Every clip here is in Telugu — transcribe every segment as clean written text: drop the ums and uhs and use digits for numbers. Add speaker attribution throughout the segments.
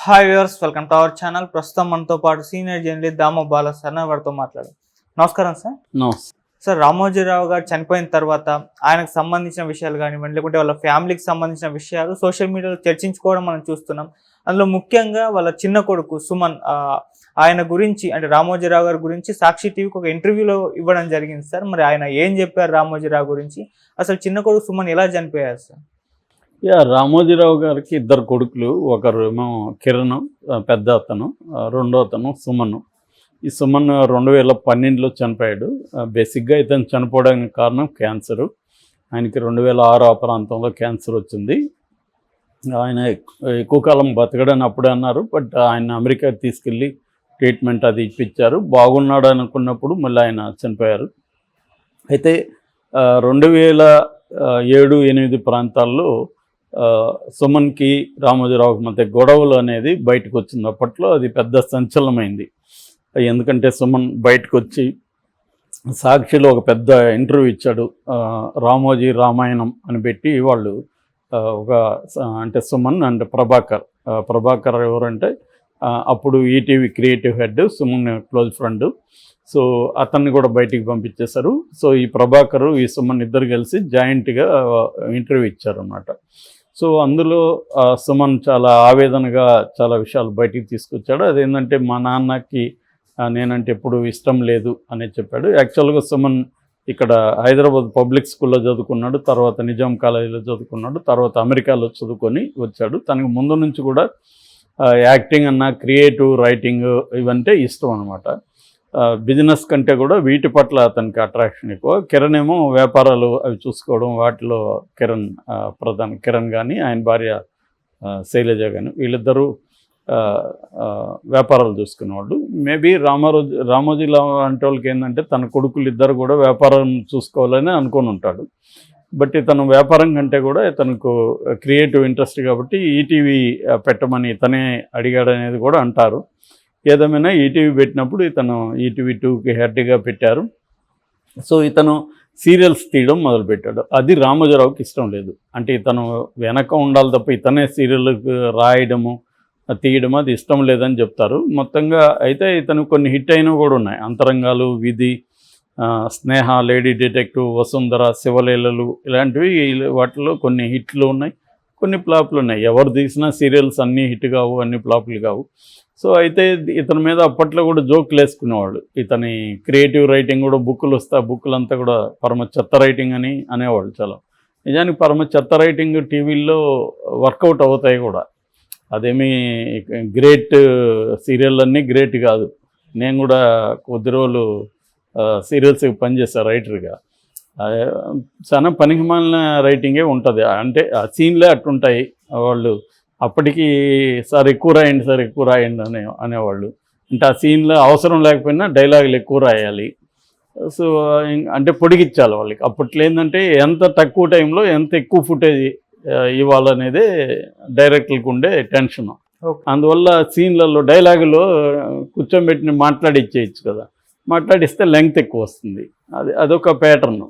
Speaker 1: Hi viewers, welcome to our channel. ప్రస్తుతం మనతో పాటు సీనియర్ జర్నలిస్ట్ దామో బాల సార్ వారితో మాట్లాడారు. నమస్కారం సార్.
Speaker 2: నమస్తే
Speaker 1: సార్, రామోజీరావు గారు చనిపోయిన తర్వాత ఆయనకు సంబంధించిన విషయాలు కానివ్వండి, లేకుంటే వాళ్ళ ఫ్యామిలీకి సంబంధించిన విషయాలు సోషల్ మీడియాలో చర్చించుకోవడం మనం చూస్తున్నాం. అందులో ముఖ్యంగా వాళ్ళ చిన్న కొడుకు సుమన్ ఆయన గురించి, అంటే రామోజీరావు గారి గురించి సాక్షి టీవీకి ఒక ఇంటర్వ్యూలో ఇవ్వడం జరిగింది సార్. మరి ఆయన ఏం చెప్పారు రామోజీరావు గురించి, అసలు చిన్న కొడుకు సుమన్ ఎలా చనిపోయారు సార్?
Speaker 2: రామోజీరావు గారికి ఇద్దరు కొడుకులు. ఒకరు ఏమో కిరణ్, పెద్ద అతను, రెండో అతను సుమన్. ఈ సుమన్ 2012లో చనిపోయాడు. బేసిక్గా ఇతను చనిపోవడానికి కారణం క్యాన్సరు. ఆయనకి 2006 ఆ ప్రాంతంలో క్యాన్సర్ వచ్చింది. ఆయన ఎక్కువ కాలం బతకడని అప్పుడే అన్నారు. బట్ ఆయన అమెరికా తీసుకెళ్ళి ట్రీట్మెంట్ అది ఇప్పించారు. బాగున్నాడు అనుకున్నప్పుడు మళ్ళీ ఆయన చనిపోయారు. అయితే 2007-8 ప్రాంతాల్లో సుమన్కి రామోజీరావుకి మధ్య గొడవలు అనేది బయటకు వచ్చింది. అప్పట్లో అది పెద్ద సంచలనమైంది. ఎందుకంటే సుమన్ బయటకు వచ్చి సాక్షిలో ఒక పెద్ద ఇంటర్వ్యూ ఇచ్చాడు. రామోజీ రామాయణం అని పెట్టి వాళ్ళు ఒక అంటే సుమన్ అండ్ ప్రభాకర్ ఎవరంటే అప్పుడు ETV creative head, Suman close friend. So అతన్ని కూడా బయటికి పంపించేశారు. సో ఈ ప్రభాకర్, ఈ సుమన్ ఇద్దరు కలిసి జాయింట్గా ఇంటర్వ్యూ ఇచ్చారు అన్నమాట. సో అందులో సుమన్ చాలా ఆవేదనగా చాలా విషయాలు బయటికి తీసుకొచ్చాడు. అదేంటంటే మా నాన్నకి నేనంటే ఎప్పుడు ఇష్టం లేదు అనేది చెప్పాడు. యాక్చువల్గా సుమన్ ఇక్కడ హైదరాబాద్ పబ్లిక్ స్కూల్లో చదువుకున్నాడు, తర్వాత నిజాం కాలేజీలో చదువుకున్నాడు, తర్వాత అమెరికాలో చదువుకొని వచ్చాడు. తనకు ముందు నుంచి కూడా యాక్టింగ్ అన్న, క్రియేటివ్ రైటింగ్ ఇవంటే ఇష్టం అనమాట. బిజినెస్ కంటే కూడా వీటి పట్ల అతనికి అట్రాక్షన్ ఎక్కువ. కిరణ్ ఏమో వ్యాపారాలు అవి చూసుకోవడం, వాటిలో కిరణ్ కానీ ఆయన భార్య శైలజ కానీ వీళ్ళిద్దరూ వ్యాపారాలు చూసుకునేవాళ్ళు. మేబీ రామోజీరావు అంటే వాళ్ళకి ఏంటంటే తన కొడుకులు ఇద్దరు కూడా వ్యాపారం చూసుకోవాలని అనుకొని ఉంటాడు. బట్ ఇతను వ్యాపారం కంటే కూడా ఇతనికి క్రియేటివ్ ఇంట్రెస్ట్ కాబట్టి ఈటీవీ పెట్టమని ఇతనే అడిగాడు అనేది కూడా అంటారు. ఏదేమైనా ఈటీవీ పెట్టినప్పుడు ఇతను ఈటీవీ 2కి హెడ్గా పెట్టారు. సో ఇతను సీరియల్స్ తీయడం మొదలుపెట్టాడు. అది రామోజీరావుకి ఇష్టం లేదు. అంటే ఇతను వెనక ఉండాలి తప్ప ఇతనే సీరియల్కి రాయడము తీయడం అది ఇష్టం లేదని చెప్తారు మొత్తంగా. అయితే ఇతను కొన్ని హిట్ అయినవి కూడా ఉన్నాయి. అంతరంగాలు, విధి, స్నేహ, లేడీ డిటెక్టివ్, వసుంధర, శివలీలలు ఇలాంటివి. వాటిలో కొన్ని హిట్లు ఉన్నాయి, కొన్ని ఫ్లాప్లు ఉన్నాయి. ఎవరు తీసినా సీరియల్స్ అన్నీ హిట్ కావు, అన్ని ఫ్లాప్లు కావు. సో అయితే ఇతని మీద అప్పట్లో కూడా జోకులు వేసుకునేవాళ్ళు. ఇతని క్రియేటివ్ రైటింగ్ కూడా బుక్కులు వస్తే ఆ బుక్కులంతా కూడా పరమ చెత్త రైటింగ్ అని అనేవాళ్ళు. చాలా నిజానికి పరమ చెత్త రైటింగ్ టీవీల్లో వర్కౌట్ అవుతాయి కూడా. అదేమీ గ్రేట్ సీరియల్ అన్నీ గ్రేట్ కాదు. నేను కూడా కొద్ది రోజులు సీరియల్స్కి పనిచేస్తాను రైటర్గా. చాలా పనికిమాలిన రైటింగే ఉంటుంది. అంటే ఆ సీన్లే అట్టుంటాయి. వాళ్ళు అప్పటికి సార్ ఎక్కువ రాయండి అనేవాళ్ళు. అంటే ఆ సీన్లో అవసరం లేకపోయినా డైలాగులు ఎక్కువ రాయాలి. సో అంటే పొడిగిచ్చాలి వాళ్ళకి. అప్పట్లో ఏంటంటే ఎంత తక్కువ టైంలో ఎంత ఎక్కువ ఫుటేజ్ ఇవ్వాలనేదే డైరెక్టర్లకు ఉండే టెన్షన్. అందువల్ల సీన్లలో డైలాగులో కూర్చోబెట్టిన మాట్లాడిచ్చేయచ్చు కదా, మాట్లాడిస్తే లెంగ్త్ ఎక్కువ వస్తుంది. అదొక ప్యాటర్న్.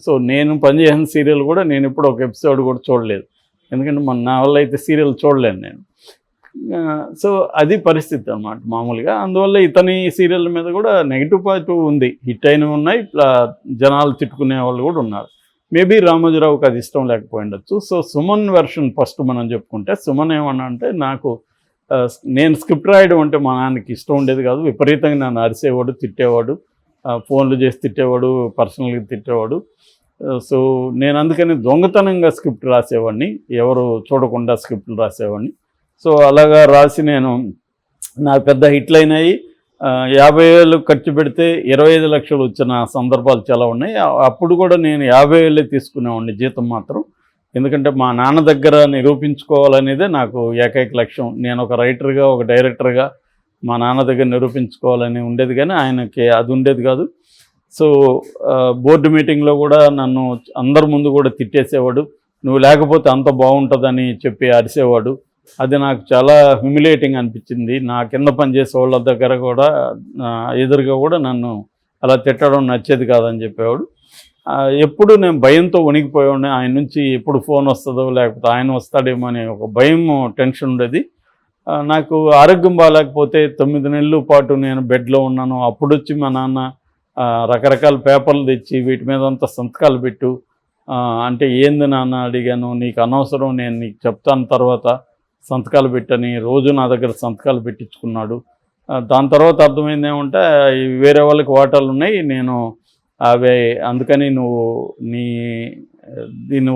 Speaker 2: సో నేను పనిచేసిన సీరియల్ కూడా నేను ఇప్పుడు ఒక ఎపిసోడ్ కూడా చూడలేదు. ఎందుకంటే నా వల్ల అయితే సీరియల్ చూడలేను నేను. సో అది పరిస్థితి అన్నమాట మామూలుగా. అందువల్ల ఇతని సీరియల్ మీద కూడా నెగిటివ్ పాజిటివ్ ఉంది. హిట్ అయినవి ఉన్నాయి, జనాలు తిట్టుకునే వాళ్ళు కూడా ఉన్నారు. మేబీ రామోజీరావుకి అది ఇష్టం లేకపోయి ఉండొచ్చు. సో సుమన్ వెర్షన్ ఫస్ట్ మనం చెప్పుకుంటే, సుమన్ ఏమన్నా అంటే నేను స్క్రిప్ట్ రాయడం అంటే మా నాన్నకి ఇష్టం ఉండేది కాదు. విపరీతంగా నన్ను అరిసేవాడు, తిట్టేవాడు, ఫోన్లు చేసి తిట్టేవాడు, పర్సనల్గా తిట్టేవాడు. సో నేను అందుకని దొంగతనంగా స్క్రిప్ట్ రాసేవాడిని, ఎవరు చూడకుండా స్క్రిప్ట్లు రాసేవాడిని. సో అలాగా రాసి నాకు పెద్ద హిట్లు అయినాయి. 50,000 ఖర్చు పెడితే 25 లక్షలు వచ్చిన సందర్భాలు చాలా ఉన్నాయి. అప్పుడు కూడా నేను 50,000 తీసుకునేవాడిని జీతం మాత్రం. ఎందుకంటే మా నాన్న దగ్గర నిరూపించుకోవాలనేదే నాకు ఏకైక లక్ష్యం. నేను ఒక రైటర్గా, ఒక డైరెక్టర్గా మా నాన్న దగ్గర నిరూపించుకోవాలని ఉండేది, కానీ ఆయనకి అది ఉండేది కాదు. సో బోర్డు మీటింగ్లో కూడా నన్ను అందరి ముందు కూడా తిట్టేసేవాడు. నువ్వు లేకపోతే అంత బాగుంటుందని చెప్పి అరిసేవాడు. అది నాకు చాలా హ్యూమిలేటింగ్ అనిపించింది. నా కింద పనిచేసే వాళ్ళ దగ్గర కూడా ఎదురుగా కూడా నన్ను అలా తిట్టడం నచ్చేది కాదని చెప్పేవాడు. ఎప్పుడు నేను భయంతో వణికిపోయేవాడిని. ఆయన నుంచి ఎప్పుడు ఫోన్ వస్తుందో లేకపోతే ఆయన వస్తాడేమో అనే ఒక భయం, టెన్షన్ ఉండేది. నాకు ఆరోగ్యం బాగాలేకపోతే 9 నెలల పాటు నేను బెడ్లో ఉన్నాను. అప్పుడు వచ్చి మా నాన్న రకరకాల పేపర్లు తెచ్చి వీటి మీద అంతా సంతకాలు పెట్టు అంటే ఏంది నాన్న అడిగాను. నీకు అనవసరం, నేను నీకు చెప్తాను తర్వాత సంతకాలు పెట్టని రోజు నా దగ్గర సంతకాలు పెట్టించుకున్నాడు. దాని తర్వాత అర్థమైంది ఏమంటే వేరే వాళ్ళకి వాటాలు ఉన్నాయి, నేను అవి అందుకని నువ్వు దీన్ని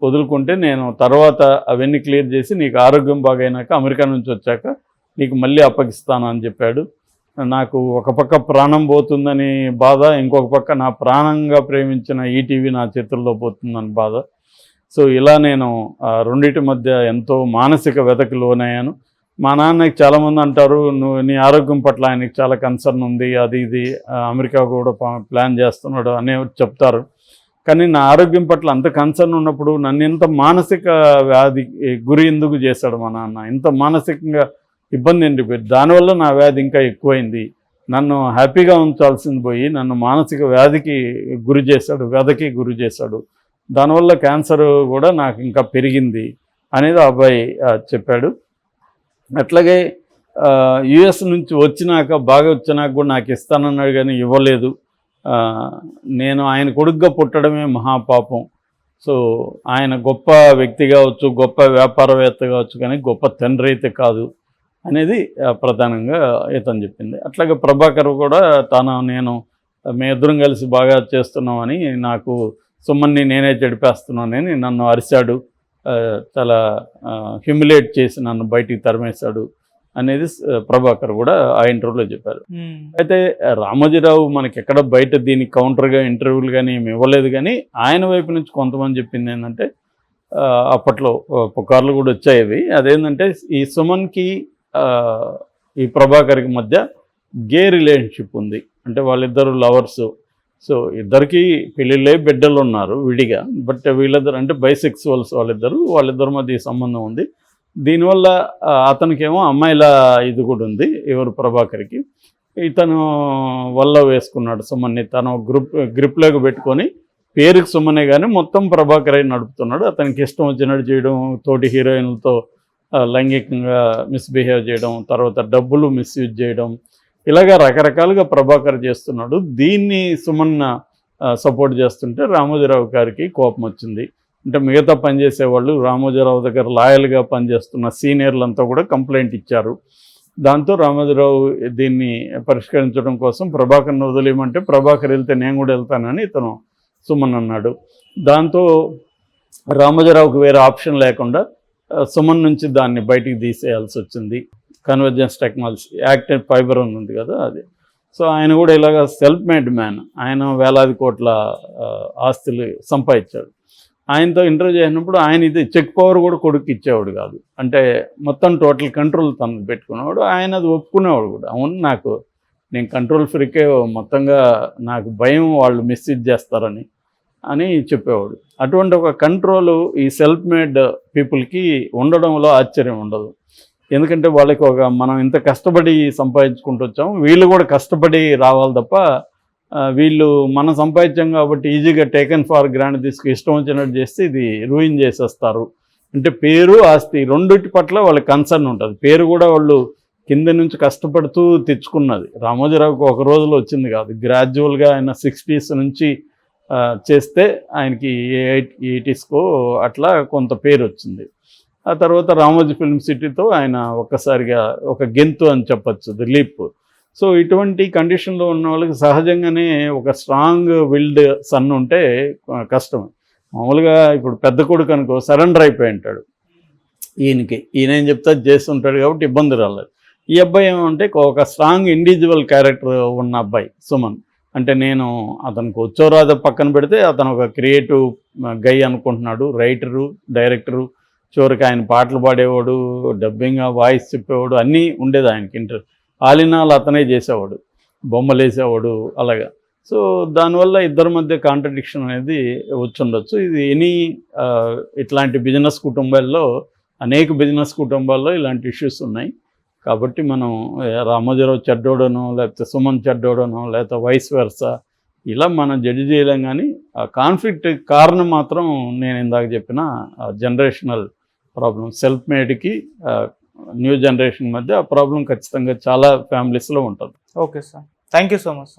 Speaker 2: వదులుకుంటే నేను తర్వాత అవన్నీ క్లియర్ చేసి నీకు ఆరోగ్యం బాగైనాక అమెరికా నుంచి వచ్చాక నీకు మళ్ళీ అప్పగిస్తాను అని చెప్పాడు. నాకు ఒక పక్క ప్రాణం పోతుందని బాధ, ఇంకొక పక్క నా ప్రాణంగా ప్రేమించిన ఈటీవీ నా చేతుల్లో పోతుందని బాధ. సో ఇలా నేను రెండింటి మధ్య ఎంతో మానసిక వ్యధకు లోనయ్యాను. మా నాన్నకి చాలామంది అంటారు, నీ ఆరోగ్యం పట్ల ఆయనకి చాలా కన్సర్న్ ఉంది, అది ఇది అమెరికా కూడా ప్లాన్ చేస్తున్నాడు అనే చెప్తారు. కానీ నా ఆరోగ్యం పట్ల అంత కన్సర్న్ ఉన్నప్పుడు నన్ను ఇంత మానసిక వ్యాధి గురి ఎందుకు చేశాడు మా నాన్న? ఇంత మానసికంగా ఇబ్బంది ఎందుకు? దానివల్ల నా వ్యాధి ఇంకా ఎక్కువైంది. నన్ను హ్యాపీగా ఉంచాల్సింది పోయి నన్ను మానసిక వ్యాధికి వ్యధకి గురి చేశాడు. దానివల్ల క్యాన్సర్ కూడా నాకు ఇంకా పెరిగింది అనేది ఆ అబ్బాయి చెప్పాడు. అట్లాగే యుఎస్ నుంచి బాగా వచ్చినాక కూడా నాకు ఇస్తానన్నాడు కానీ ఇవ్వలేదు. నేను ఆయన కొడుకుగా పుట్టడమే మహాపాపం. సో ఆయన గొప్ప వ్యక్తి కావచ్చు, గొప్ప వ్యాపారవేత్త కావచ్చు, కానీ గొప్ప తండ్రి అయితే కాదు అనేది ప్రధానంగా ఇతను చెప్పింది. అట్లాగే ప్రభాకర్ కూడా మేము ఇద్దరం కలిసి బాగా చేస్తున్నామని, నాకు సుమన్ని నేనే చెడిపేస్తున్నానని నన్ను అరిశాడు, చాలా హ్యూమిలేట్ చేసి నన్ను బయటికి తరిమేశాడు అనేది ప్రభాకర్ కూడా ఆ ఇంటర్వ్యూలో చెప్పారు. అయితే రామోజీరావు మనకి ఎక్కడ బయట దీనికి కౌంటర్గా ఇంటర్వ్యూలు కానీ ఏమి ఇవ్వలేదు. కానీ ఆయన వైపు నుంచి కొంతమంది చెప్పింది ఏంటంటే, అప్పట్లో పుకార్లు కూడా వచ్చాయి. అదేంటంటే ఈ సుమన్కి ఈ ప్రభాకర్కి మధ్య గే రిలేషన్షిప్ ఉంది. అంటే వాళ్ళిద్దరు లవర్సు. సో ఇద్దరికి పెళ్ళిళ్ళే, బిడ్డలు ఉన్నారు విడిగా. బట్ వీళ్ళిద్దరు అంటే బైసెక్సువల్స్ వాళ్ళిద్దరి మధ్య సంబంధం ఉంది. దీనివల్ల అతనికేమో అమ్మాయిల ఇది కూడా ఉంది, ఎవరు ప్రభాకర్కి. ఇతను వల్ల వేసుకున్నాడు సుమన్ని, తను గ్రిప్లోకి పెట్టుకొని పేరుకి సుమనే కానీ మొత్తం ప్రభాకర్ అయి నడుపుతున్నాడు. అతనికి ఇష్టం వచ్చినట్టు చేయడం, తోటి హీరోయిన్లతో లైంగికంగా మిస్బిహేవ్ చేయడం, తర్వాత డబ్బులు మిస్యూజ్ చేయడం, ఇలాగా రకరకాలుగా ప్రభాకర్ చేస్తున్నాడు. దీన్ని సుమన్ సపోర్ట్ చేస్తుంటే రామోజీరావు గారికి కోపం వచ్చింది. అంటే మిగతా పనిచేసేవాళ్ళు రామోజీరావు దగ్గర లాయల్గా పనిచేస్తున్న సీనియర్లంతా కూడా కంప్లైంట్ ఇచ్చారు. దాంతో రామోజీరావు దీన్ని పరిష్కరించడం కోసం ప్రభాకర్ని వదిలేయమంటే, ప్రభాకర్ వెళ్తే నేను కూడా వెళ్తానని ఇతను సుమన్ అన్నాడు. దాంతో రామోజీరావుకి వేరే ఆప్షన్ లేకుండా సుమన్ నుంచి దాన్ని బయటికి తీసేయాల్సి వచ్చింది. కన్వర్జెన్స్ టెక్నాలజీ యాక్టివ్ ఫైబర్ ఉంది కదా అది. సో ఆయన కూడా ఇలాగ సెల్ఫ్ మేడ్ మ్యాన్. ఆయన వేలాది కోట్ల ఆస్తులు సంపాదించాడు. ఆయనతో ఇంటర్వ్యూ చేసినప్పుడు ఆయన ఇది చెక్ పవర్ కూడా కొడుకు ఇచ్చేవాడు కాదు. అంటే మొత్తం టోటల్ కంట్రోల్ తను పెట్టుకునేవాడు. ఆయన అది ఒప్పుకునేవాడు కూడా. అవును, నేను కంట్రోల్ ఫ్రీకే, మొత్తంగా నాకు భయం వాళ్ళు మిస్యూజ్ చేస్తారని చెప్పేవాడు. అటువంటి ఒక కంట్రోల్ ఈ సెల్ఫ్ మేడ్ పీపుల్కి ఉండడంలో ఆశ్చర్యం ఉండదు. ఎందుకంటే వాళ్ళకి మనం ఇంత కష్టపడి సంపాదించుకుంటూ వచ్చాము, వీళ్ళు కూడా కష్టపడి రావాలి తప్ప వీళ్ళు మనం సంపాదించాం కాబట్టి ఈజీగా టేకన్ ఫార్ గ్రాండ్ తీసుకు ఇష్టం వచ్చినట్టు చేస్తే ఇది రూయిన్ చేసేస్తారు. అంటే పేరు, ఆస్తి రెండిటి పట్ల వాళ్ళకి కన్సర్న్ ఉంటుంది. పేరు కూడా వాళ్ళు కింద నుంచి కష్టపడుతూ తెచ్చుకున్నది. రామోజీరావుకి ఒక రోజులో వచ్చింది కాదు. గ్రాడ్యువల్గా ఆయన 60s నుంచి చేస్తే ఆయనకి 80sకో అట్లా కొంత పేరు వచ్చింది. ఆ తర్వాత రామోజీ ఫిల్మ్ సిటీతో ఆయన ఒక్కసారిగా ఒక గెంతు అని చెప్పచ్చు, ది లీప్. సో ఇటువంటి కండిషన్లో ఉన్న వాళ్ళకి సహజంగానే ఒక స్ట్రాంగ్ విల్డ్ సన్ ఉంటే కష్టం. మామూలుగా ఇప్పుడు పెద్ద కొడుకు అనుకో సరెండర్ అయిపోయి ఉంటాడు, ఈయన ఏం చెప్తా చేస్తుంటాడు కాబట్టి ఇబ్బంది రాలేదు. ఈ అబ్బాయి ఏమంటే ఒక స్ట్రాంగ్ ఇండివిజువల్ క్యారెక్టర్ ఉన్న అబ్బాయి సుమన్. అంటే నేను అతనికి వచ్చోరాద పక్కన పెడితే అతను ఒక క్రియేటివ్ గై అనుకుంటున్నాడు, రైటరు, డైరెక్టరు, చివరికి ఆయన పాటలు పాడేవాడు, డబ్బింగ్ వాయిస్ చెప్పేవాడు, అన్నీ ఉండేది ఆయనకి. ఆలినాలు అతనే చేసేవాడు, బొమ్మలు వేసేవాడు అలాగా. సో దానివల్ల ఇద్దరి మధ్య కాంట్రడిక్షన్ అనేది వచ్చుండొచ్చు. ఇది ఇట్లాంటి బిజినెస్ కుటుంబాల్లో, అనేక బిజినెస్ కుటుంబాల్లో ఇలాంటి ఇష్యూస్ ఉన్నాయి. కాబట్టి మనం రామోజీరావు చెడ్డోడనో లేకపోతే సుమన్ చెడ్డోడనో లేకపోతే వైస్ వెర్సా ఇలా మనం జడ్జి చేయలేం. కానీ ఆ కాన్ఫ్లిక్ట్ కారణం మాత్రం నేను ఇందాక చెప్పిన జనరేషనల్ ప్రాబ్లం, సెల్ఫ్ మేడ్కి న్యూ జనరేషన్ మధ్య ఆ ప్రాబ్లం ఖచ్చితంగా చాలా ఫ్యామిలీస్లో ఉంటుంది.
Speaker 1: Okay sir, thank you so much sir.